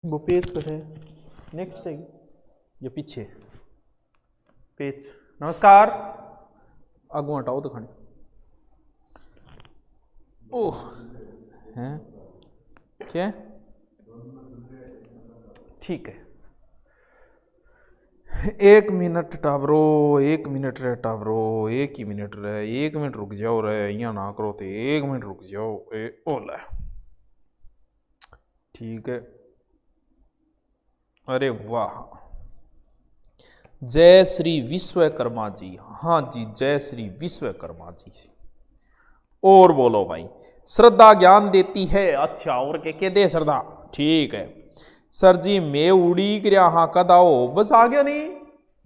वो पेज पर है, नेक्स्ट है ये पीछे पेज। नमस्कार, आगू हटाओ तो खाने। ओह हैं क्या, ठीक है। 1 मिनट टावरो, 1 मिनट रहे टावरो, 1 ही मिनट रहे, 1 मिनट रुक जाओ रहे, यहाँ ना करो तो 1 मिनट रुक जाओ। ओला ठीक है। अरे वाह, जय श्री विश्वकर्मा जी। हाँ जी, जय श्री विश्वकर्मा जी। और बोलो भाई, श्रद्धा ज्ञान देती है। अच्छा, और के दे श्रद्धा, ठीक है। सर जी मैं उड़ी गया, हाँ कद आओ, बस आ गया नहीं,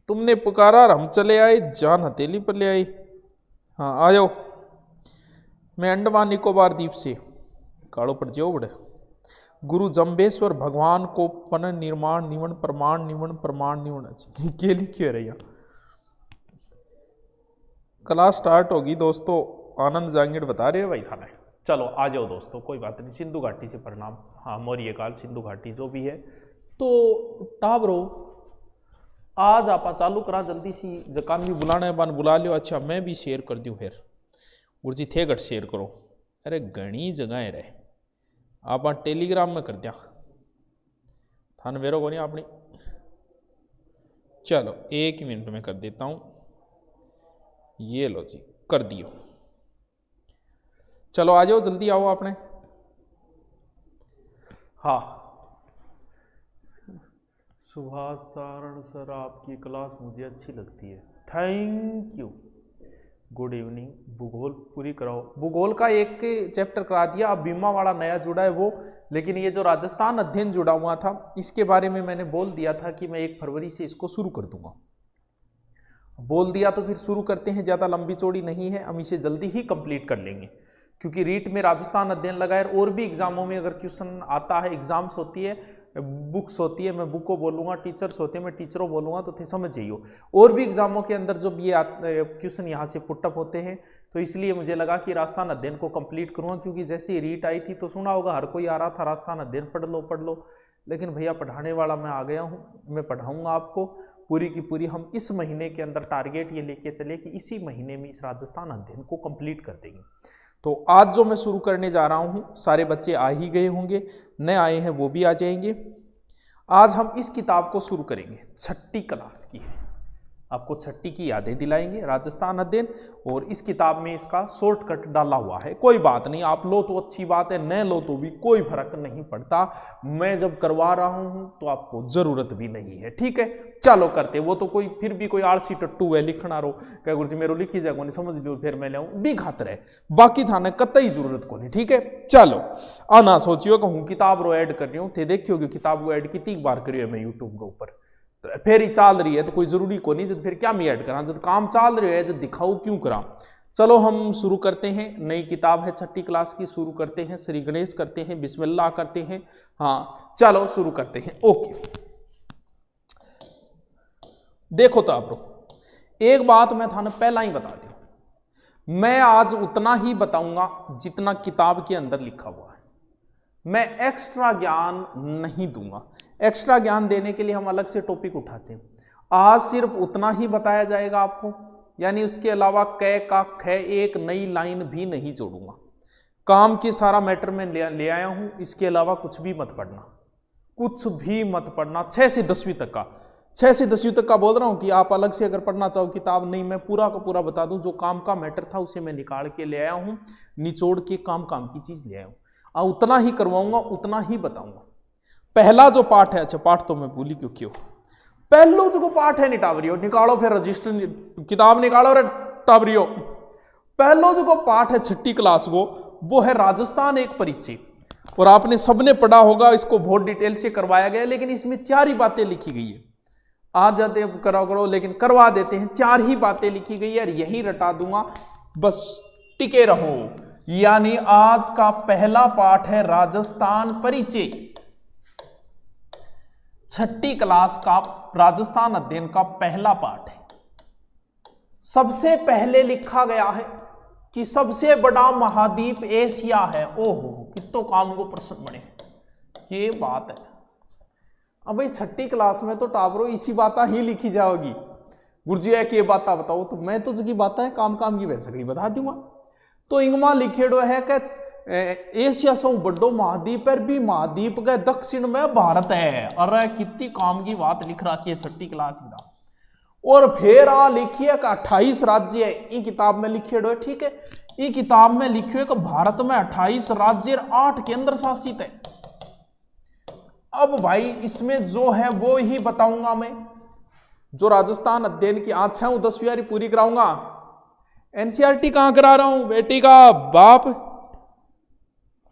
तुमने पुकारा और हम चले आए, जान हथेली पर ले आई। हाँ आ जाओ, मैं अंडमान निकोबार द्वीप से। काड़ो पर जाओ बड़े। गुरु जम्बेश्वर भगवान को पन निर्माण निवण प्रमाण निवण प्रमाण निवण के लिखे रहे। क्लास स्टार्ट होगी दोस्तों, आनंद जांगीड़ बता रहे हो भाई थाने। चलो आ जाओ दोस्तों, कोई बात नहीं। सिंधु घाटी से प्रणाम। हाँ, मौर्य काल सिंधु घाटी जो भी है। तो टाबरो आज आप चालू करा जल्दी सी, जकाम भी बुलाने बन बुला लियो। अच्छा मैं भी शेयर कर दूँ फिर, गुरुजी थे घट शेयर करो। अरे घनी जगह रहे, आप टेलीग्राम में कर दिया थान वेरो को नहीं अपनी। चलो 1 मिनट में कर देता हूँ, ये लो जी कर दियो। चलो आ जाओ, जल्दी आओ आपने। हाँ सुभाष सारण सर, आपकी क्लास मुझे अच्छी लगती है, थैंक यू। Good evening. भूगोल पूरी कराओ। भूगोल का एक चैप्टर करा दिया, अब बीमा वाला नया जुड़ा है वो, लेकिन ये जो राजस्थान अध्ययन जुड़ा हुआ था इसके बारे में मैंने बोल दिया था कि मैं 1 फरवरी से इसको शुरू कर दूंगा। बोल दिया तो फिर शुरू करते हैं, ज़्यादा लंबी चौड़ी नहीं है, हम इसे जल्दी ही कंप्लीट कर लेंगे, क्योंकि रीट में राजस्थान अध्ययन लगा है। और भी एग्जामों में अगर क्वेश्चन आता है, एग्जाम्स होती है, बुक्स होती है, मैं बुक को बोलूँगा, टीचर्स होते हैं मैं टीचरों बोलूँगा, तो थे समझ जाइए। और भी एग्जामों के अंदर जब ये क्वेश्चन यहाँ से पुटअप होते हैं, तो इसलिए मुझे लगा कि राजस्थान अध्ययन को कंप्लीट करूँगा, क्योंकि जैसे रीट आई थी तो सुना होगा हर कोई आ रहा था राजस्थान अध्ययन पढ़ लो पढ़ लो, लेकिन भैया पढ़ाने वाला मैं आ गया हूँ, मैं पढ़ाऊँगा आपको पूरी की पूरी। हम इस महीने के अंदर टारगेट ये लेके चले कि इसी महीने में इस राजस्थान अध्ययन को कंप्लीट कर देंगे। तो आज जो मैं शुरू करने जा रहा हूँ, सारे बच्चे आ ही गए होंगे, नए आए हैं वो भी आ जाएंगे। आज हम इस किताब को शुरू करेंगे, 6ठी क्लास की है, आपको 6ठी की यादें दिलाएंगे राजस्थान अध्ययन, और इस किताब में इसका शॉर्टकट डाला हुआ है। कोई बात नहीं, आप लो तो अच्छी बात है, न लो तो भी कोई फर्क नहीं पड़ता, मैं जब करवा रहा हूं तो आपको जरूरत भी नहीं है, ठीक है। चलो करते, वो तो कोई फिर भी कोई आलसी टट्टू है लिखना रो क्या गुरु जी मेरो लिखी जाएगा नहीं समझ लियो, फिर मैं लाऊं भी खातर है, बाकी थाने कतई जरूरत को नहीं, ठीक है। चलो आना सोचियो कहूँ किताब रो ऐड कर रही हूँ, थे देखियो कि किताब को ऐड कितनी बार करियो मैं यूट्यूब के ऊपर, फिर ही चाल रही है तो कोई जरूरी को नहीं, जब फिर क्या मैं ऐड करा, जब काम चाल रही है जब दिखाऊं क्यों करा। चलो हम शुरू करते हैं, नई किताब है 6ठी क्लास की, शुरू करते हैं, श्री गणेश करते हैं, बिस्मिल्लाह करते हैं। हाँ चलो शुरू करते हैं। ओके देखो तो आप एक बात मैं थाने पहला ही बता दूं, मैं आज उतना ही बताऊंगा जितना किताब के अंदर लिखा हुआ है, मैं एक्स्ट्रा ज्ञान नहीं दूंगा। एक्स्ट्रा ज्ञान देने के लिए हम अलग से टॉपिक उठाते हैं, आज सिर्फ उतना ही बताया जाएगा आपको, यानी उसके अलावा कै का ख एक नई लाइन भी नहीं जोड़ूंगा। काम की सारा मैटर मैं ले आया हूं, इसके अलावा कुछ भी मत पढ़ना, कुछ भी मत पढ़ना। 6 से 10वीं तक का, 6 से 10वीं तक का बोल रहा हूं कि आप अलग से अगर पढ़ना चाहो किताब नहीं, मैं पूरा का पूरा बता दूं, जो काम का मैटर था उसे मैं निकाल के ले आया हूं, निचोड़ के काम की चीज ले आया हूं, उतना ही करवाऊंगा, उतना ही बताऊंगा। पहला जो पाठ है, अच्छा पाठ तो मैं भूली क्यों, पहलो जो पाठ है निटावरियो निकालो, फिर रजिस्टर किताब निकालो रे टावरियो। पहलो जो पाठ है 6ठी क्लास को, वो है राजस्थान एक परिचय, और आपने सबने पढ़ा होगा, इसको बहुत डिटेल से करवाया गया, लेकिन इसमें 4 ही बातें लिखी गई है। आज जाते करो लेकिन करवा देते हैं, 4 ही बातें लिखी गई है, यही रटा दूंगा, बस टिके रहो। यानी आज का पहला पाठ है राजस्थान परिचय, 6ठी क्लास का राजस्थान अध्ययन का पहला पाठ है। सबसे पहले लिखा गया है कि सबसे बड़ा महाद्वीप एशिया है। ओहो कितो काम को प्रश्न बने, ये बात है, अब भाई छठी क्लास में तो टाबरो इसी बात ही लिखी जाओगी। गुरुजी है कि ये बात बताओ, तो मैं तो जगी बात है काम काम की वैसे बता दूंगा। तो इंगमा लिखेड़ो है कि एशिया से बड़ो महाद्वीप पर भी महाद्वीप के दक्षिण में भारत है। अरे कितनी काम की बात लिख रखी है छठी क्लास की। और फिर लिखिए कि 28 राज्य है ये किताब में लिखेड़ो है, ठीक है। ये किताब में लिखिए कि भारत में 28 राज्य 8 केंद्र शासित है। अब भाई इसमें जो है वो ही बताऊंगा मैं, जो राजस्थान अध्ययन की आज 6 10वीं वाली पूरी कराऊंगा। एनसीईआरटी कहां करा रहा हूं, बेटी का बाप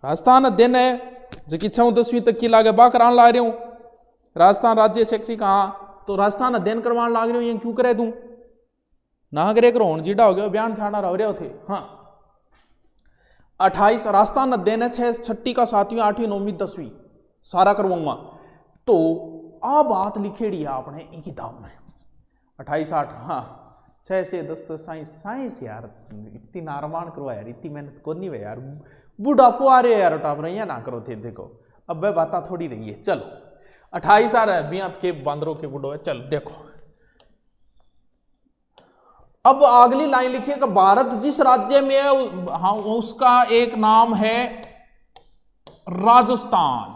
राजस्थान अध्ययन है जो कि 6 10वीं तक की लागे बा कराने ला रही हूं। राजस्थान राज्य शैक्षिक कहां, तो राजस्थान अध्ययन करवाने लाग रही हूं, ये क्यों करे दूं ना करे करो जीडा हो गया बयान थाना रह रहे थे। हाँ 28 राजस्थान अध्ययन है, 6 छठी का 7वीं 8वीं 9वीं 10वीं सारा करवाऊंगा। तो आ बात लिखेड़ी है आपने ये किताब में 28 8 हाँ 6 से 10 तो साइंस यार इतनी नारमान करवा यार, इतनी मेहनत को नहीं है यार, बुढ़ापो आ रहे यार टाप रही ना करो थे। देखो अब वह बात थोड़ी रही है। चलो 28 आ रहा है बियात के बांदरों के बुढ़ो है। चल देखो अब अगली लाइन लिखिए कि भारत जिस राज्य में है हाँ उसका एक नाम है राजस्थान।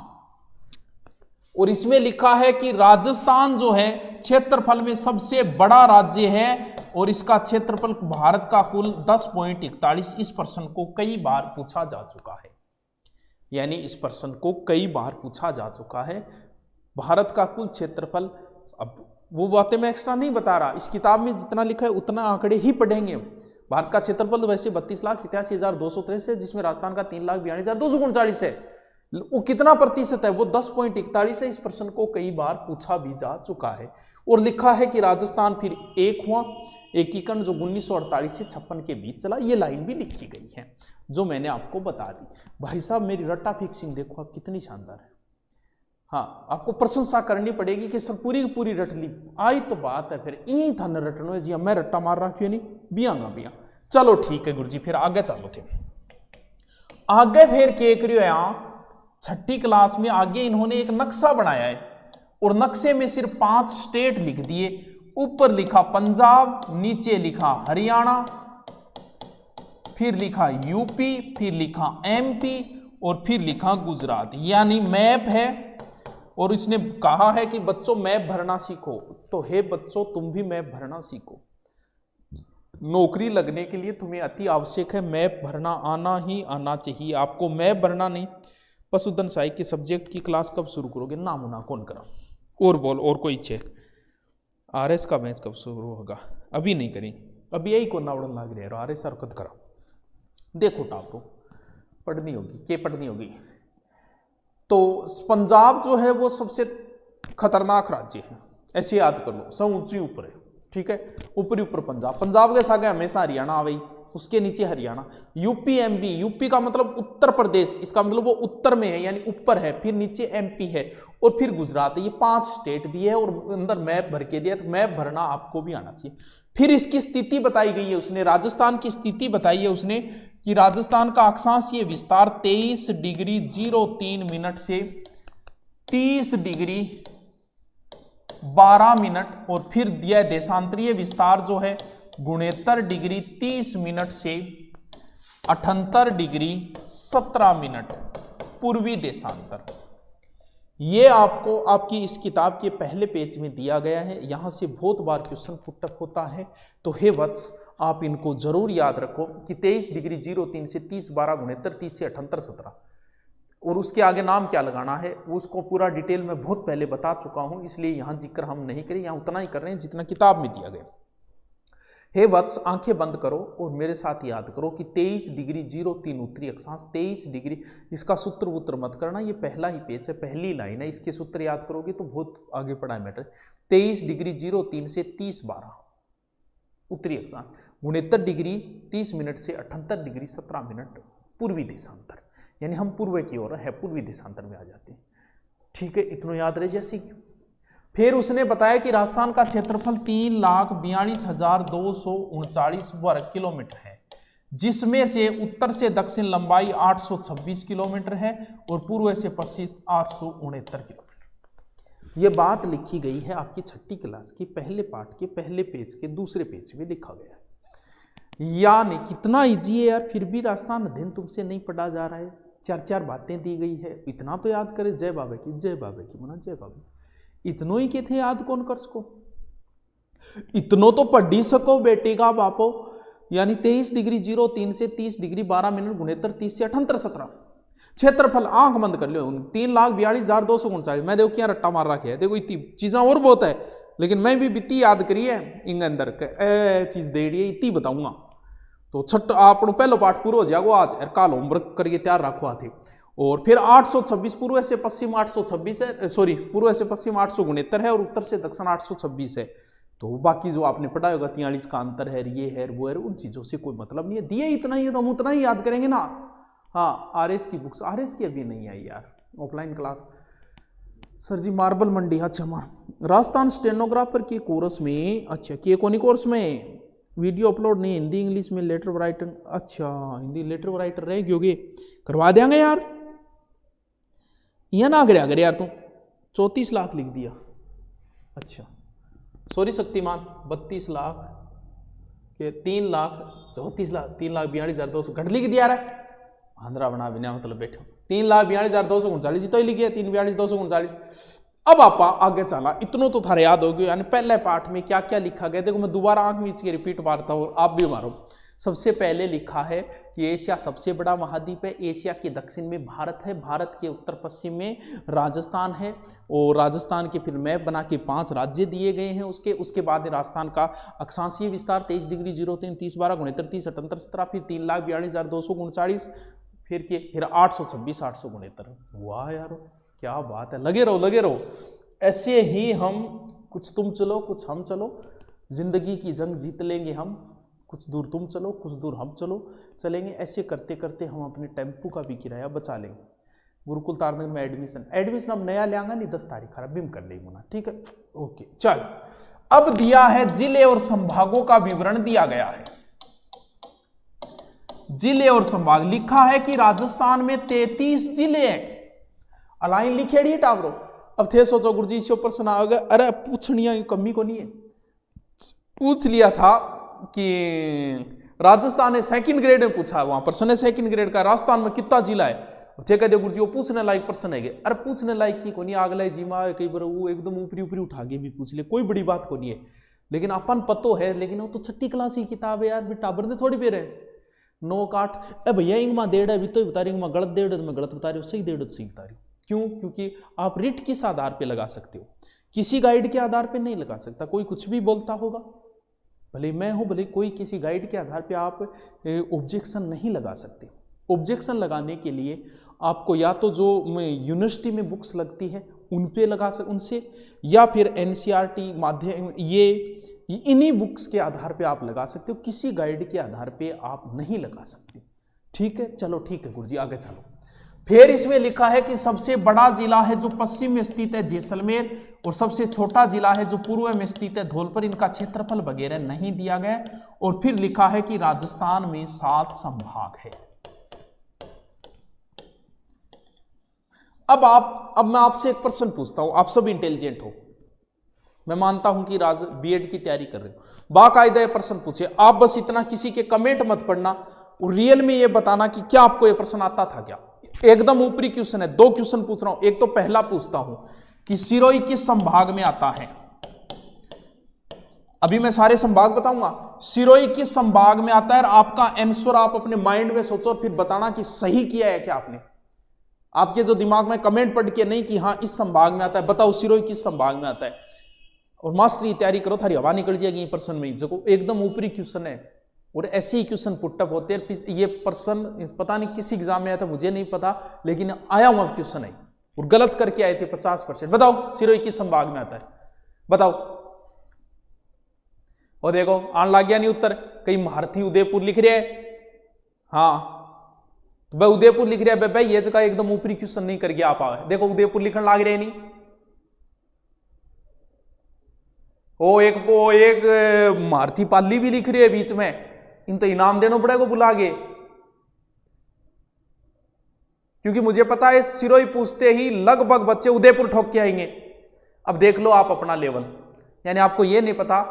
और इसमें लिखा है कि राजस्थान जो है क्षेत्रफल में सबसे बड़ा राज्य है और इसका क्षेत्रफल भारत का कुल 10.41। इस प्रश्न को कई बार पूछा जा चुका है, यानी इस प्रश्न को कई बार पूछा जा चुका है। भारत का कुल क्षेत्रफल, अब वो बातें मैं एक्स्ट्रा नहीं बता रहा, इस किताब में जितना लिखा है उतना आंकड़े ही पढ़ेंगे। भारत का क्षेत्रफल तो वैसे 32,87,263 है, जिसमें राजस्थान का 3,42,239 है। वो कितना प्रतिशत है, वो 10.41 है। इस प्रश्न को कई बार पूछा भी जा चुका है। और लिखा है कि राजस्थान फिर एक हुआ, एकीकरण जो 1948 से 56 के बीच चला। ये लाइन भी लिखी गई है जो मैंने आपको बता दी। भाई साहब मेरी रट्टा फिक्सिंग देखो आप कितनी शानदार है। हाँ आपको प्रशंसा करनी पड़ेगी कि सर पूरी पूरी रट ली आई तो बात है, फिर यही था न रटनो जी मैं रट्टा मार रहा क्यों नहीं बियांगा बिया। चलो ठीक है गुरुजी फिर आगे चलो थे आगे फिर के करियो यहाँ छठी क्लास में आगे इन्होंने एक नक्शा बनाया है और नक्शे में सिर्फ 5 स्टेट लिख दिए। ऊपर लिखा पंजाब, नीचे लिखा हरियाणा, फिर लिखा यूपी, फिर लिखा एमपी और फिर लिखा गुजरात। यानी मैप है और इसने कहा है कि बच्चों मैप भरना सीखो। तो हे बच्चों तुम भी मैप भरना सीखो, नौकरी लगने के लिए तुम्हें अति आवश्यक है मैप भरना आना ही आना चाहिए। आपको मैप भरना नहीं, पशुधन सहायक के सब्जेक्ट की क्लास कब शुरू करोगे, ना मुना कौन करा और बोल और कोई इच्छे आरएस का मैच कब शुरू होगा, अभी नहीं करी, अभी यही को नावड़न लाग रहा है आरएस हरकत करा। देखो टापो पढ़नी होगी के पढ़नी होगी। तो पंजाब जो है वो सबसे खतरनाक राज्य है, ऐसे याद कर लो, सब ऊंची ऊपर है, ठीक है ऊपरी ऊपर पंजाब, पंजाब के सागे हमेशा हरियाणा आवे, उसके नीचे हरियाणा। यूपी एमपी, यूपी का मतलब उत्तर प्रदेश, इसका मतलब वो उत्तर में है यानी ऊपर है, फिर नीचे एमपी है और फिर गुजरात है। ये 5 स्टेट दिए है और अंदर मैप भर के दिया, तो मैप भरना आपको भी आना चाहिए। फिर इसकी स्थिति बताई गई है उसने, राजस्थान की स्थिति बताई है उसने कि राजस्थान का अक्षांशीय विस्तार 23 डिग्री 03 मिनट से 30 डिग्री 12 मिनट और फिर दिया है देशांतरीय विस्तार जो है 69 डिग्री 30 मिनट से 78 डिग्री 17 मिनट पूर्वी देशांतर। ये आपको आपकी इस किताब के पहले पेज में दिया गया है। यहां से बहुत बार क्वेश्चन पुटअप होता है, तो हे वत्स आप इनको जरूर याद रखो कि 23 डिग्री 03 से 30 12 69 30 से 78 17 और उसके आगे नाम क्या लगाना है उसको पूरा डिटेल में बहुत पहले बता चुका हूं, इसलिए यहां जिक्र हम नहीं करें, यहां उतना ही कर रहे हैं जितना किताब में दिया गया। हे वत्स आंखें बंद करो और मेरे साथ याद करो कि 23 डिग्री 03 उत्तरी अक्षांश 23 डिग्री, इसका सूत्र वूत्र मत करना, ये पहला ही पेज है, पहली लाइन है, इसके सूत्र याद करोगे तो बहुत आगे पढ़ा है मैटर। 23 डिग्री 03 से 30 12 उत्तरी अक्षांश, 69 डिग्री 30 मिनट से 78 डिग्री 17 मिनट पूर्वी देशांतर, यानी हम पूर्व की ओर है, पूर्वी देशांतर में आ जाते हैं। ठीक है इतना याद रहे जैसी। फिर उसने बताया कि राजस्थान का क्षेत्रफल 3,42,239 वर्ग किलोमीटर है, जिसमें से उत्तर से दक्षिण लंबाई 826 किलोमीटर है और पूर्व से पश्चिम 869 किलोमीटर। ये बात लिखी गई है आपकी 6ठी क्लास की पहले पाठ के पहले पेज के दूसरे पेज में लिखा गया है। यानी कितना इजी है यार, फिर भी राजस्थान अध्ययन तुमसे नहीं पढ़ा जा रहा है। 4 बातें दी गई है, इतना तो याद करे। जय बाबा की, जय बाबा की, मना जय बाबा। इतनों ही के थे याद कौन कर सको, इतनों तो पढ़ ही सको बेटे का बापो। यानी 23 डिग्री 03 से 30 डिग्री 12 मिनट 69 30 से 78 17 क्षेत्रफल आंख बंद कर लो 3,42,239। मैं देखो क्या रट्टा मार रखा है, देखो इतनी चीजें और बहुत है, लेकिन मैं भी बीती याद करी है इंग अंदर चीज दे रही है, इतनी बताऊंगा तो छठ आप पहलो पाठ पूरा हो जाएगा आज। काल होमवर्क करके तैयार रखवा थे। और फिर 826 पूर्व से पश्चिम 826 है, सॉरी पूर्व से पश्चिम 869 है और उत्तर से दक्षिण 826 है। तो बाकी जो आपने पढ़ा होगा 43 का अंतर है, ये है वो है, उन चीजों से कोई मतलब नहीं है। दिए इतना ही है तो हम उतना ही याद करेंगे ना। हाँ, आरएस की बुक्स, आरएस की अभी नहीं आई यार, ऑफलाइन क्लास। सर जी मार्बल मंडी, अच्छा राजस्थान स्टेनोग्राफर के कोर्स में, अच्छा के कोनी कोर्स में वीडियो अपलोड नहीं, हिंदी इंग्लिश में लेटर राइटर, अच्छा हिंदी लेटर राइटर रह गयोगे, करवा देंगे यार। यह ना करे यार तुम 34 लाख लिख दिया, अच्छा सॉरी शक्तिमान 32 लाख के 3 लाख 34 लाख 3,42,200 घट लिख दिया रहा आंध्रा बना बिना मतलब बैठो 3,42,239 तो ही लिखे 3,42,239। अब आप आगे चला, इतनों तो थारे याद हो गए। यानी पहले पाठ में क्या क्या लिखा गया, देखो मैं दोबारा आंख मीच के रिपीट मारता हूँ, आप भी मारो। सबसे पहले लिखा है कि एशिया सबसे बड़ा महाद्वीप है, एशिया के दक्षिण में भारत है, भारत के उत्तर पश्चिम में राजस्थान है, और राजस्थान के फिर मैप बना के 5 राज्य दिए गए हैं। उसके बाद राजस्थान का अक्षांशीय विस्तार 23 डिग्री 03 30 12 69 30 78 17 फिर 3,42,239 फिर 826 869। वाह यार क्या बात है, लगे रहो। ऐसे ही हम कुछ तुम चलो कुछ हम चलो, जिंदगी की जंग जीत लेंगे हम, कुछ दूर तुम चलो कुछ दूर हम चलेंगे। ऐसे करते करते हम अपने टेम्पू का भी किराया बचा लेंगे। गुरुकुल तारनगर में एडमिशन अब नया ले आऊंगा नहीं, 10 तारीख खराब भी कर लेंगे ना, ठीक है ओके। चल अब दिया है जिले और संभागों का विवरण दिया गया है। जिले और संभाग लिखा है कि राजस्थान में 33 जिले हैं। अलाइन लिखेड़ी टावरो। अब थे सोचो गुरुजी इससे प्रश्न आ गया, अरे पूछनी कमी को नहीं है, पूछ लिया था कि राजस्थान ने 2nd ग्रेड में पूछा, वहां प्रश्न है 2nd ग्रेड का, राजस्थान में कितना जिला है। ठीक है गुरुजी वो पूछने लायक प्रश्न है। अरे पूछने लायक की को नहीं, आगला जीमा कई बार वो एकदम ऊपरी उठा के भी पूछ ले, कोई बड़ी बात को नहीं है। लेकिन अपन पतो है, लेकिन वो तो 6ठी क्लास की किताब है यार, भी टाबर ने थोड़ी पेर है 9 काट। भैया इंगमा डेढ़ है भी तो बता रही हूँ, गलत डेढ़ तो मैं गलत बता रही हूँ, सही डेढ़ तो सही बता रही हूँ। क्यों? क्योंकि आप रिट किस आधार पे लगा सकते हो, किसी गाइड के आधार पे नहीं लगा सकता। कोई कुछ भी बोलता होगा, भले मैं हूं भले कोई, किसी गाइड के आधार पे आप ऑब्जेक्शन नहीं लगा सकते। ऑब्जेक्शन लगाने के लिए आपको या तो जो यूनिवर्सिटी में बुक्स लगती है उन पे लगा सकते उनसे, या फिर एनसीईआरटी माध्यम ये इन्हीं बुक्स के आधार पे आप लगा सकते हो, किसी गाइड के आधार पे आप नहीं लगा सकते। ठीक है चलो ठीक है गुरुजी आगे चलो। फिर इसमें लिखा है कि सबसे बड़ा जिला है जो पश्चिम में स्थित है जैसलमेर, और सबसे छोटा जिला है जो पूर्व में स्थित है धौलपुर। इनका क्षेत्रफल वगैरह नहीं दिया गया। और फिर लिखा है कि राजस्थान में 7 संभाग है। अब मैं आपसे एक प्रश्न पूछता हूं, आप सब इंटेलिजेंट हो, मैं मानता हूं कि बीएड की तैयारी कर रहे हो, बाकायदा ये प्रश्न पूछे। आप बस इतना किसी के कमेंट मत पढ़ना और रियल में ये बताना कि क्या आपको ये प्रश्न आता था क्या। एकदम ऊपरी क्वेश्चन है, 2 क्वेश्चन पूछ रहा हूं। एक तो पहला पूछता हूं कि सिरोही किस संभाग में आता है। अभी मैं सारे संभाग बताऊंगा, सिरोही किस संभाग में आता है, और आपका आंसर आप अपने माइंड में सोचो और फिर बताना कि सही किया है क्या आपने। आपके जो दिमाग में कमेंट पढ़ के नहीं कि हाँ इस संभाग में आता है, बताओ सिरोही किस संभाग में आता है। और मास्टर की तैयारी करो, थारी हवा निकल जाएगी प्रश्न में, जो एकदम ऊपरी क्वेश्चन है। और ऐसे ही क्वेश्चन पुटअप होते हैं। ये प्रश्न पता नहीं किस एग्जाम में आया था, मुझे नहीं पता, लेकिन आया हुआ क्वेश्चन है और गलत करके आए थे 50%। बताओ सिरोही किस संभाग में आता है, बताओ। और देखो आन लग गया नहीं उत्तर, कई महारथी उदयपुर लिख रहे हैं, हाँ तो भाई उदयपुर लिख रहा है भाई, ये जगह एकदम ऊपरी क्वेश्चन नहीं कर गया आप। देखो उदयपुर लिखने लग रहे नहीं। वो एक महारथी पाली भी लिख रही है बीच में, इन तो इनाम देना पड़ेगा बुला के, क्योंकि मुझे पता है सिरोही पूछते ही लगभग बच्चे उदयपुर ठोक के आएंगे। अब देख लो आप अपना लेवल, यानी आपको ये नहीं पता,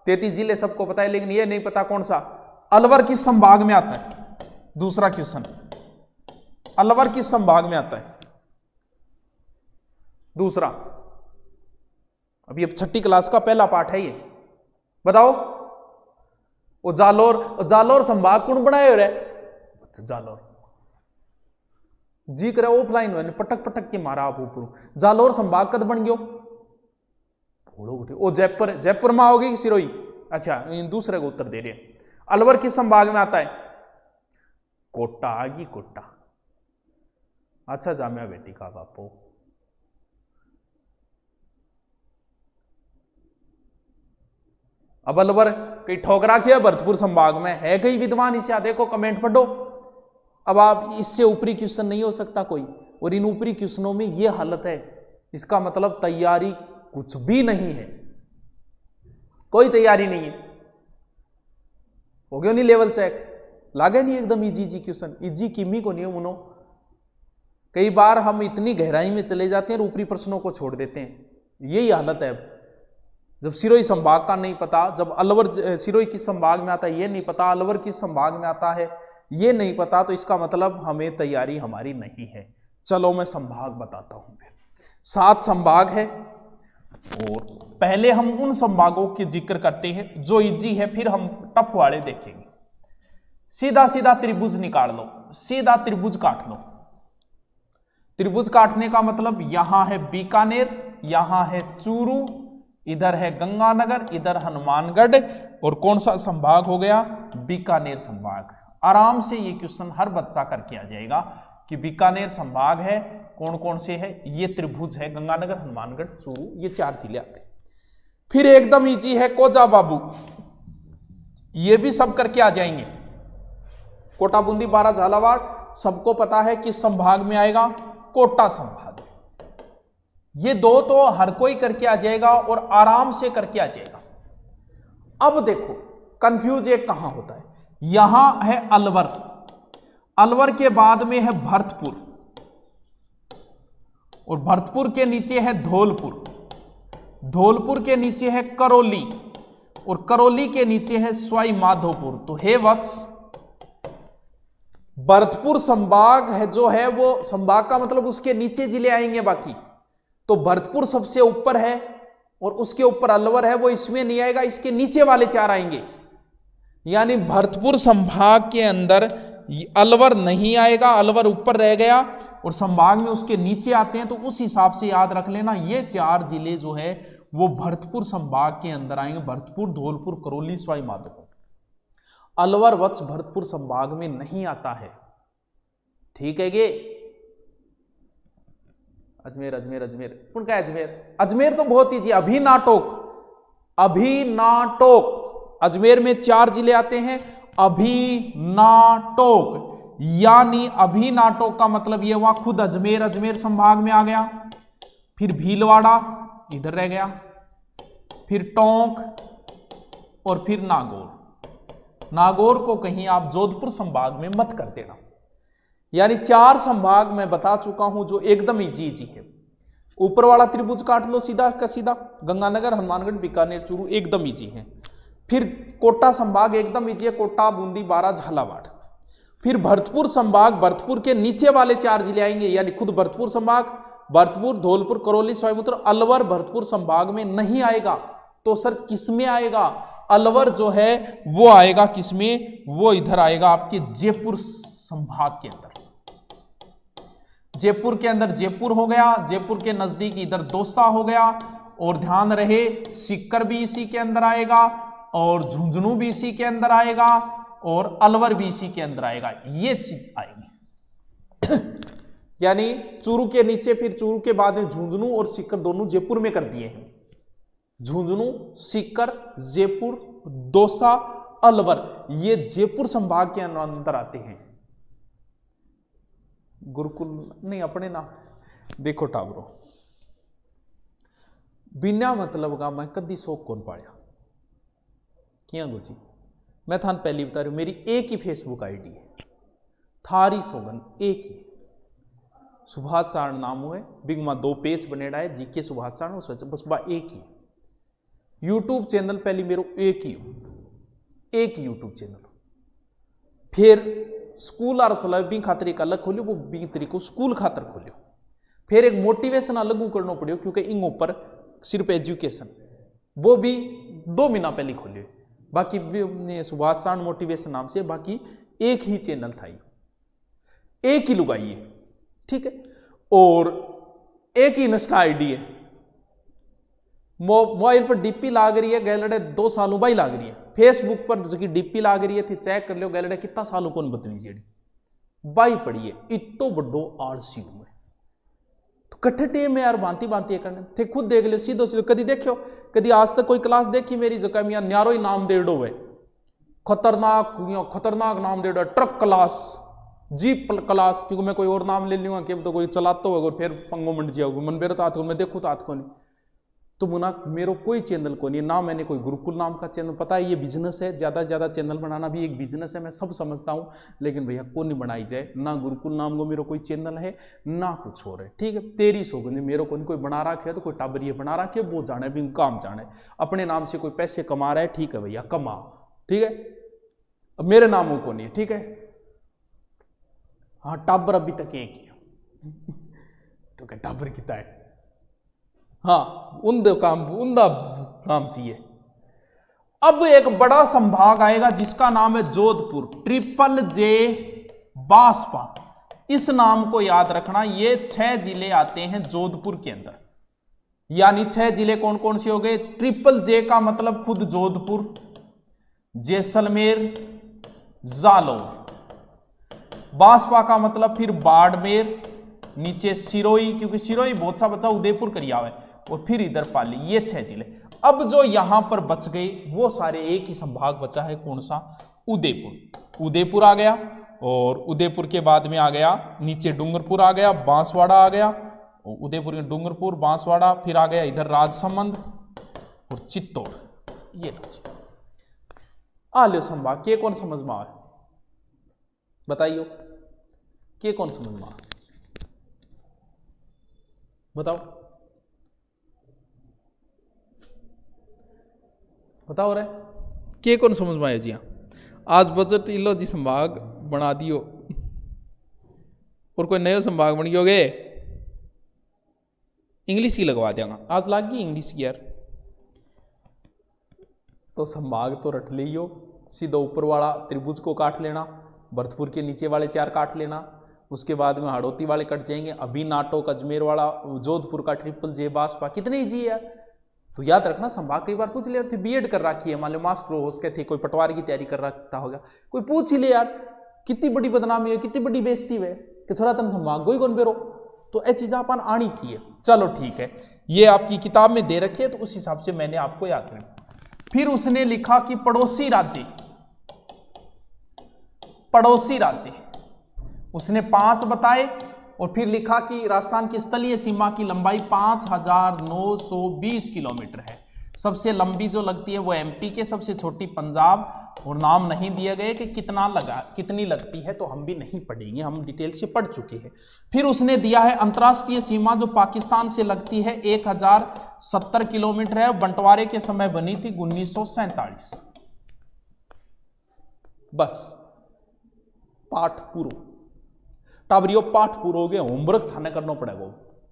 33 जिले सबको पता है, लेकिन ये नहीं पता कौन सा अलवर किस संभाग में आता है। दूसरा क्वेश्चन, अलवर किस संभाग में आता है? दूसरा, अभी अब 6ठी क्लास का पहला पाठ है ये, बताओ। वो जालोर संभाग कौन बनाए हो रहे? जालोर जी करे ऑफलाइन मैंने पटक पटक के मारा आप ऊपर। जालोर संभाग कद बन गयो? वो जयपुर में आओगे कि सिरोही? अच्छा, दूसरे को उत्तर दे रहे हैं। अलवर किस संभाग में आता है? कोटा आगी, कोटा। अच्छा जामिया बेटी का बापू। अब अलवर कहीं ठोकरा किया भरतपुर संभाग में है, कहीं विद्वान इसे देखो कमेंट पढ़ो। अब आप इससे ऊपरी क्वेश्चन नहीं हो सकता कोई, और इन ऊपरी क्वेश्चनों में यह हालत है, इसका मतलब तैयारी कुछ भी नहीं है, कोई तैयारी नहीं है। हो गया नहीं लेवल चेक, लागे नहीं एकदम इजी क्वेश्चन, इजी किमी को नहीं मुनो। कई बार हम इतनी गहराई में चले जाते हैं और ऊपरी प्रश्नों को छोड़ देते हैं, यही हालत है। अब जब सिरोही संभाग का नहीं पता, जब अलवर सिरोही किस संभाग में आता है ये नहीं पता, अलवर किस संभाग में आता है ये नहीं पता, तो इसका मतलब हमें तैयारी हमारी नहीं है। चलो मैं संभाग बताता हूं। 7 संभाग है, और पहले हम उन संभागों के जिक्र करते हैं जो इजी है, फिर हम टफ वाले देखेंगे। सीधा सीधा त्रिभुज निकाल लो, सीधा त्रिभुज काट लो। त्रिभुज काटने का मतलब यहां है बीकानेर, यहां है चूरू, इधर है गंगानगर, इधर हनुमानगढ़, और कौन सा संभाग हो गया? बीकानेर संभाग। आराम से ये क्वेश्चन हर बच्चा करके आ जाएगा कि बीकानेर संभाग है, कौन कौन से है, ये त्रिभुज है, गंगानगर, हनुमानगढ़, चूरू, ये 4 जिले आते हैं। फिर एकदम इजी है कोजा बाबू, ये भी सब करके आ जाएंगे। कोटा, बूंदी, बारा, झालावाड़, सबको पता है किस संभाग में आएगा? कोटा संभाग। ये 2 तो हर कोई करके आ जाएगा और आराम से करके आ जाएगा। अब देखो कंफ्यूज एक कहां होता है, यहां है अलवर, अलवर के बाद में है भरतपुर, और भरतपुर के नीचे है धौलपुर, धौलपुर के नीचे है करौली, और करौली के नीचे है सवाई माधोपुर। तो हे वत्स, भरतपुर संभाग है जो है, वो संभाग का मतलब उसके नीचे जिले आएंगे बाकी। तो भरतपुर सबसे ऊपर है और उसके ऊपर अलवर है, वो इसमें नहीं आएगा, इसके नीचे वाले 4 आएंगे। यानी भरतपुर संभाग के अंदर अलवर नहीं आएगा, अलवर ऊपर रह गया, और संभाग में उसके नीचे आते हैं। तो उस हिसाब से याद रख लेना, ये 4 जिले जो है वो भरतपुर संभाग के अंदर आएंगे। भरतपुर, धौलपुर, करौली, सवाई माधोपुर। अलवर वत्स भरतपुर संभाग में नहीं आता है, ठीक है। ये अजमेर, अजमेर, अजमेर कौन का अजमेर? अजमेर तो बहुत ईजी। अभी नाटोक, अभी नाटोक, अजमेर में 4 जिले आते हैं। अभी नाटोक, यानी अभी नाटोक का मतलब यह हुआ खुद अजमेर, अजमेर संभाग में आ गया। फिर भीलवाड़ा इधर रह गया, फिर टोंक, और फिर नागौर। नागौर को कहीं आप जोधपुर संभाग में मत कर देना। यानी 4 संभाग मैं बता चुका हूं जो एकदम इजी है। ऊपर वाला त्रिभुज काट लो सीधा का सीधा, गंगानगर, हनुमानगढ़, बीकानेर, चूरू एकदम इजी है। फिर कोटा संभाग एकदम इजी है, कोटा, बूंदी, बारा, झालावाड़। फिर भरतपुर संभाग, भरतपुर के नीचे वाले 4 जिले आएंगे, यानी खुद भरतपुर संभाग, भरतपुर, धौलपुर, करौली, सवाई माधोपुर। अलवर भरतपुर संभाग में नहीं आएगा, तो सर किसमें आएगा? अलवर जो है वो आएगा किसमें? वो इधर आएगा आपके जयपुर संभाग के अंदर। जयपुर के अंदर जयपुर हो गया, जयपुर के नजदीक इधर दौसा हो गया, और ध्यान रहे सीकर भी इसी के अंदर आएगा, और झुंझुनू भी इसी के अंदर आएगा, और अलवर भी इसी के अंदर आएगा। ये चीज आएगी। यानी चूरू के नीचे, फिर चूरू के बाद में झुंझुनू और सीकर दोनों जयपुर में कर दिए हैं। झुंझुनू, सीकर, जयपुर, दौसा, अलवर, ये जयपुर संभाग के अंदर आते हैं। गुरुकुल नहीं अपने ना देखो टाबरो, बिना मतलब का मैं कदी शौक कौन पाया किया गुरुजी। मैं थान पहली बता रही हूं, मेरी एक ही फेसबुक आईडी है, थारी सोगन एक ही। सुभाष सारण नाम है, बिगमा 2 पेज बनेड़ा है जीके सुभाष सारण उसमें बस बा एक ही यूट्यूब चैनल पहले मेरो एक ही यूट्यूब चैनल। फिर स्कूल आर चला बी खातर एक अलग खोलियो, वो बी तरीको स्कूल खातर खोलियो। फिर एक मोटिवेशन अलग करना पड़ियो क्योंकि इन ऊपर सिर्फ एजुकेशन वो भी 2 महीना पहले खोलियो। बाकी सुभाष सारण मोटिवेशन नाम से बाकी एक ही चैनल था, एक ही लुगाई है, ठीक है। और एक ही इंस्टा आईडी है, मोबाइल पर डीपी लाग रही है गैलडे 2 सालों बाई लाग रही है। फेसबुक पर जो डीपी लाग रही है थी चेक कर लो गैलडे कितना सालों कौन बदली जेडी बाई पड़ी है। इतो बड़ो आलसी हूं तो कट्ठे टेम में यार भांति भांति करने थे, खुद देख लो सीधो सीधो। कदी देखो कदी आज तक कोई क्लास देखी मेरी जो कह न्यारो ही नाम दे दो है, खतरनाक नाम दे दो, ट्रक क्लास, जीप क्लास, क्योंकि मैं कोई और नाम ले लूंगा कि तो कोई चलाता होगा और फिर पंगो मंड जाओगे मन बेरो तात को मैं देखूँ तात को नहीं। तो मुना मेरो कोई चैनल को नहीं ना, मैंने कोई गुरुकुल नाम का चैनल, पता है ये बिजनेस है, ज्यादा से ज्यादा चैनल बनाना भी एक बिजनेस है, मैं सब समझता हूँ, लेकिन भैया को नहीं बनाई जाए ना। गुरुकुल नाम को मेरा कोई चैनल है ना कुछ और है, ठीक है। तेरी सोगंदी मेरो को नहीं कोई बना रखे है तो कोई टाबरिए बना रखे वो जाने भी काम जाने, अपने नाम से कोई पैसे कमा रहा है, ठीक है भैया कमाओ, ठीक है। अब मेरे नामों को नहीं है, ठीक है। हाँ टाबर अभी तक एक ही तो क्या टाबर कितना है, हाँ उनका काम चाहिए। अब एक बड़ा संभाग आएगा जिसका नाम है जोधपुर, JJJ बासपा। इस नाम को याद रखना, ये 6 जिले आते हैं जोधपुर के अंदर। यानी 6 जिले कौन कौन से हो गए? JJJ का मतलब खुद जोधपुर, जैसलमेर, जालौर। बासपा का मतलब फिर बाड़मेर, नीचे सिरोही, क्योंकि सिरोही बहुत सा बच्चा उदयपुर करिया है, और फिर इधर पाली। ये 6 जिले। अब जो यहां पर बच गए वो सारे एक ही संभाग बचा है, कौन सा? उदयपुर। उदयपुर आ गया, और उदयपुर के बाद में आ गया नीचे डूंगरपुर आ गया, बांसवाड़ा आ गया, उदयपुर में डूंगरपुर, बांसवाड़ा, फिर आ गया इधर राजसमंद और चित्तौड़। ये लो आ लो संभाग। के कौन समझ में आए बताइयो, के कौन समझ में आए बताओ, बताओ रे के कौन समझ में आया जी? आज बजट इलो जी संभाग बना दियो, और कोई नया संभाग बन गयोगे इंग्लिश ही लगवा देगा। आज लाग गई इंग्लिश की यार, तो संभाग तो रट लियो। सीधा ऊपर वाला त्रिभुज को काट लेना, भरतपुर के नीचे वाले 4 काट लेना, उसके बाद में हाड़ौती वाले कट जाएंगे, अभी नाटक अजमेर वाला, जोधपुर का JJJ बासपा। कितने ही जी यार, तो याद रखना संभाग कई बार पूछ ले। थे बीएड कर रखी है, मान लो मास्टर हो उसके थे, कोई पटवारी की तैयारी कर रखता होगा, कोई पूछ ही ले यार कितनी बड़ी बदनामी है, कितनी बड़ी बेइज्जती है कि थोड़ा तुम संभाग गई कौन बेरो। तो ये चीजें अपन आनी चाहिए। चलो ठीक है, ये आपकी किताब में दे रखी है, तो उस हिसाब से मैंने आपको याद रखा। फिर उसने लिखा कि पड़ोसी राज्य, पड़ोसी राज्य उसने 5 बताए, और फिर लिखा कि राजस्थान की स्थलीय सीमा की लंबाई 5920 किलोमीटर है। सबसे लंबी जो लगती है वो एमपी के, सबसे छोटी पंजाब, और नाम नहीं दिए गए कि कितनी लगती है, तो हम भी नहीं पढ़ेंगे, हम डिटेल से पढ़ चुके हैं। फिर उसने दिया है अंतर्राष्ट्रीय सीमा जो पाकिस्तान से लगती है 1070 किलोमीटर है, बंटवारे के समय बनी थी 1947। बस पाठ पूरा टाबरियो, पाठ पूरा हो गया। होमवर्क थाने करना पड़ेगा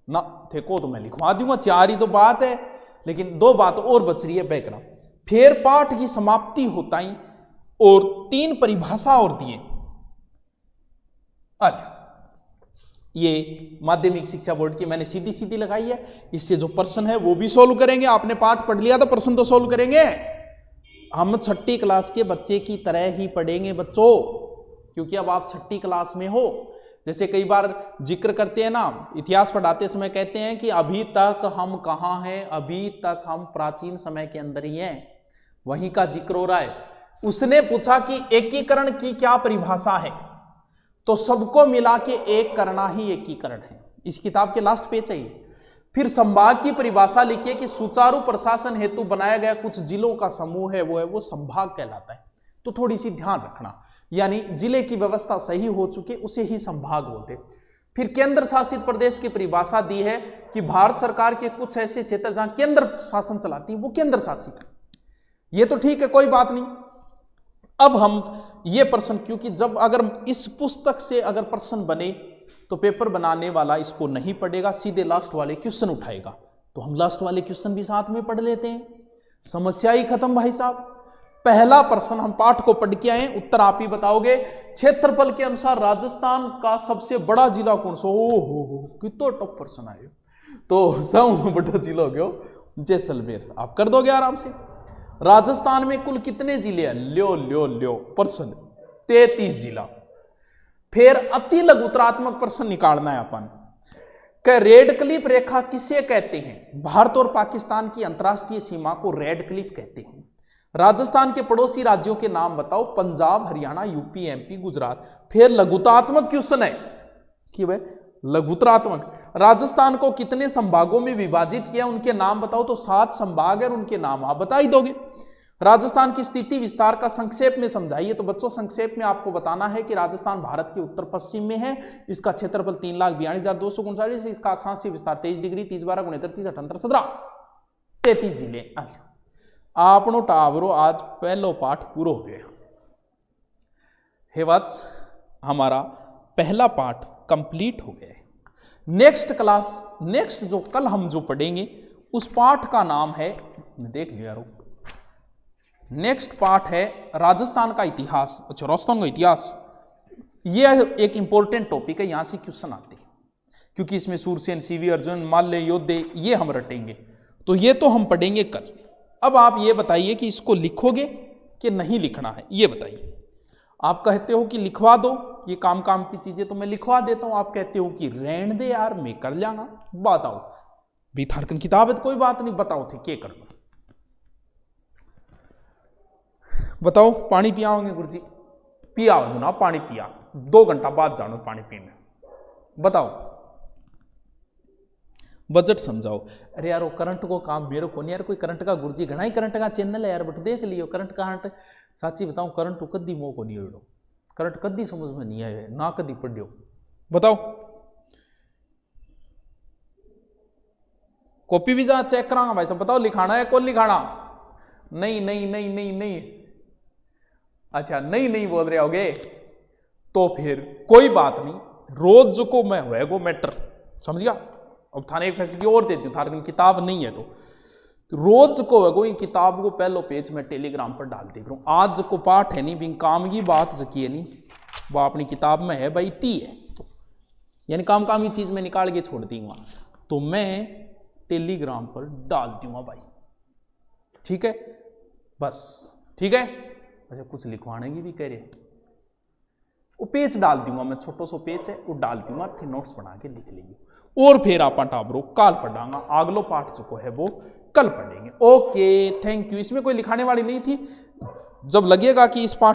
ना, थे को तो मैं लिखवा दूंगा, 4 ही तो बात है, लेकिन 2 बात और बच रही है बैकग्राउंड। फिर पाठ की समाप्ति होता ही और 3 परिभाषा और दिए। अच्छा, ये माध्यमिक शिक्षा बोर्ड की मैंने सीधी सीधी लगाई है, इससे जो प्रश्न है वो भी सोल्व करेंगे। आपने पाठ पढ़ लिया तो प्रश्न तो सोल्व करेंगे। हम 6ठी क्लास के बच्चे की तरह ही पढ़ेंगे बच्चों, क्योंकि अब आप 6ठी क्लास में हो। जैसे कई बार जिक्र करते हैं ना, इतिहास पढ़ाते समय कहते हैं कि अभी तक हम कहाँ हैं, अभी तक हम प्राचीन समय के अंदर ही हैं, वहीं का जिक्र हो रहा है। उसने पूछा कि एकीकरण की क्या परिभाषा है, तो सबको मिला के एक करना ही एकीकरण है। इस किताब के लास्ट पेज है ये। फिर संभाग की परिभाषा लिखिए कि सुचारू प्रशासन हेतु बनाया गया कुछ जिलों का समूह है, वो संभाग कहलाता है। तो थोड़ी सी ध्यान रखना, यानी जिले की व्यवस्था सही हो चुके उसे ही संभाग बोलते। फिर केंद्र शासित प्रदेश की परिभाषा दी है कि भारत सरकार के कुछ ऐसे क्षेत्र जहां केंद्र शासन चलाती है वो केंद्र शासित है। ये तो ठीक है, कोई बात नहीं। अब हम ये प्रश्न, क्योंकि जब अगर इस पुस्तक से अगर प्रश्न बने तो पेपर बनाने वाला इसको नहीं पढ़ेगा, सीधे लास्ट वाले क्वेश्चन उठाएगा, तो हम लास्ट वाले क्वेश्चन भी साथ में पढ़ लेते हैं, समस्या ही खत्म भाई साहब। पहला प्रश्न हम पाठ को पढ़ के आए, उत्तर आप ही बताओगे। क्षेत्रफल के अनुसार राजस्थान का सबसे बड़ा जिला कौन सा? हो कितना टॉप प्रश्न आए। तो सब बड़ा जिला हो गया जैसलमेर। आप कर दोगे आराम से। राजस्थान में कुल कितने जिले हैं? ल्यो प्रश्न 33 जिला। फिर अति लघुतरात्मक प्रश्न निकालना है अपन कि रेड क्लिफ रेखा किसे कहते हैं? भारत और पाकिस्तान की अंतरराष्ट्रीय सीमा को रेड क्लिफ कहते हैं। राजस्थान के पड़ोसी राज्यों के नाम बताओ। Punjab, Haryana, UP, MP, Gujarat. फिर लघुतात्मक क्वेश्चन है कि भाई लघुतरात्मक, राजस्थान को कितने संभागों में विभाजित किया, उनके नाम बताओ। तो 7 संभाग है और उनके नाम आप बता ही दोगे। राजस्थान की स्थिति विस्तार का संक्षेप में समझाइए। तो बच्चों संक्षेप में आपको बताना है कि राजस्थान भारत के उत्तर पश्चिम में है, इसका क्षेत्रफल 3,42,239, इसका अक्षांशीय विस्तार 23 डिग्री, 30 12 × 30 78 17 33 जिले। आपनो टावरो आज पहलो पाठ पूरा हो गया है वत्स, हमारा पहला पाठ कंप्लीट हो गया है। नेक्स्ट क्लास, नेक्स्ट जो कल हम जो पढ़ेंगे उस पाठ का नाम है, देख लिया यारो, नेक्स्ट पार्ट है राजस्थान का इतिहास। अच्छा, राजस्थान का इतिहास ये एक इंपॉर्टेंट टॉपिक है, यहां से क्वेश्चन आते हैं क्योंकि इसमें सूरसेन, सीवी अर्जुन, माल्य योद्धे ये हम रटेंगे। तो ये तो हम पढ़ेंगे कल। अब आप ये बताइए कि इसको लिखोगे कि नहीं लिखना है, ये बताइए। आप कहते हो कि लिखवा दो, ये काम काम की चीजें तो मैं लिखवा देता हूं। आप कहते हो कि रहने दे यार मैं कर जाऊंगा। बताओ, बीथारकन किताब है तो कोई बात नहीं, बताओ थे क्या करना। बताओ, पानी पियाओगे गुरुजी? पियाओ ना, पानी पिया, 2 घंटा बाद जानो पानी पीने। बताओ, बजट समझाओ। अरे यार वो करंट को काम मेरे को नहीं यार, कोई करंट का गुरुजी घना ही करंट का चैनल है यार, बट देख लियो करंट का हट। साची बताऊं, करंट कदी मोह को नहीं हो, करंट कदी समझ में नहीं आए ना, कदी पढ़ियो। बताओ, कॉपी भी जा चेक करांगा भाई साहब। बताओ, लिखाना है कौन लिखाना? नहीं नहीं नहीं नहीं नहीं, अच्छा नहीं नहीं बोल रहे होगे तो फिर कोई बात नहीं, रोज को मैं होएगो मैटर, समझ गया। अब थाने एक फैसिलिटी और देती हूँ, थाने किताब नहीं है तो रोज को होएगो इन किताब को पहलो पेज में टेलीग्राम पर डाल दे करूँ। आज को पाठ है नहीं बिन काम की बात जकी है नहीं, वो अपनी किताब में है भाई ती है, यानी काम काम की चीज में निकाल के छोड़ दूंगा, तो मैं टेलीग्राम पर डाल दूंगा भाई, ठीक है बस, ठीक है। अच्छा, कुछ लिखवाने की भी कह रहे, वो पेज डाल दूंगा मैं, छोटो सो पेज है वो डाल दूंगा, थे नोट्स बना के लिख लेंगे। और फिर आप टाबरो काल पढ़ांगा, अगलो पाठ जो है वो कल पढ़ेंगे। Okay, thank you. इसमें कोई लिखाने वाली नहीं थी, जब लगेगा कि इस पाठ